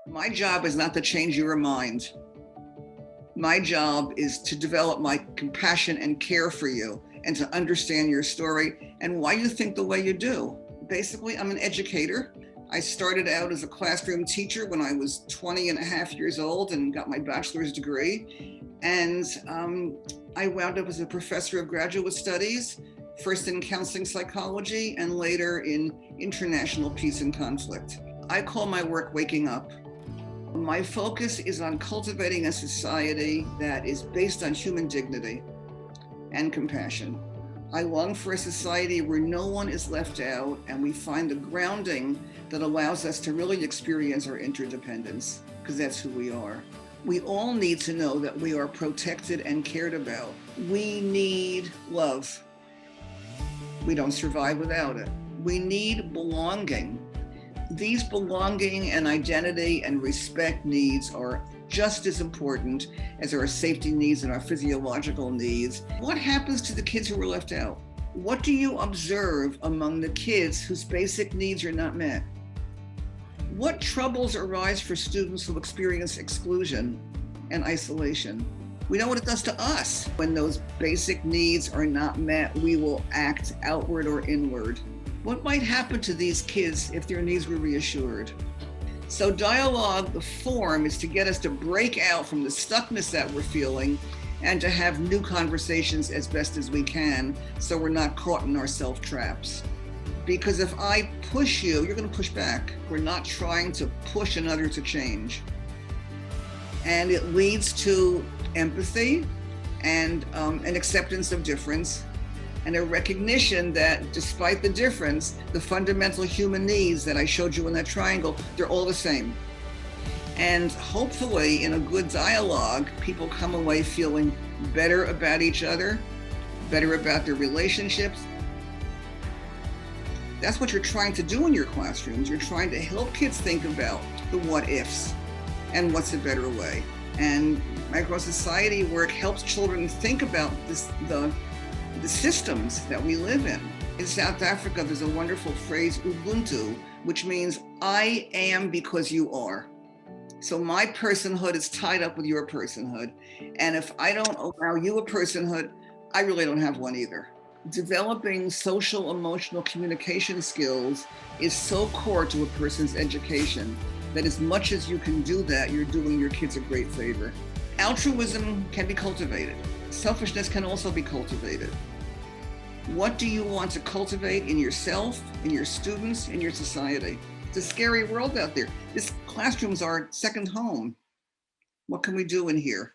My job is not to change your mind. My job is to develop my compassion and care for you and to understand your story and why you think the way you do. Basically, I'm an educator. I started out as a classroom teacher when I was 20 and a half years old and got my bachelor's degree. And I wound up as a professor of graduate studies, first in counseling psychology and later in international peace and conflict. I call my work Waking Up. My focus is on cultivating a society that is based on human dignity and compassion. I long for a society where no one is left out and we find the grounding that allows us to really experience our interdependence, because that's who we are. We all need to know that we are protected and cared about. We need love. We don't survive without it. We need belonging. These belonging and identity and respect needs are just as important as our safety needs and our physiological needs. What happens to the kids who are left out? What do you observe among the kids whose basic needs are not met? What troubles arise for students who experience exclusion and isolation? We know what it does to us. When those basic needs are not met, we will act outward or inward. What might happen to these kids if their needs were reassured? So dialogue, the form, is to get us to break out from the stuckness that we're feeling and to have new conversations as best as we can so we're not caught in our self-traps. Because if I push you, you're going to push back. We're not trying to push another to change. And it leads to empathy and an acceptance of difference and a recognition that despite the difference, the fundamental human needs that I showed you in that triangle, they're all the same. And hopefully in a good dialogue, people come away feeling better about each other, better about their relationships. That's what you're trying to do in your classrooms. You're trying to help kids think about the what ifs and what's a better way. And microsociety work helps children think about the systems that we live in. In South Africa, there's a wonderful phrase, Ubuntu, which means I am because you are. So my personhood is tied up with your personhood. And if I don't allow you a personhood, I really don't have one either. Developing social emotional communication skills is so core to a person's education that as much as you can do that, you're doing your kids a great favor. Altruism can be cultivated. Selfishness can also be cultivated. What do you want to cultivate in yourself, in your students, in your society? It's a scary world out there. These classrooms are second home. What can we do in here?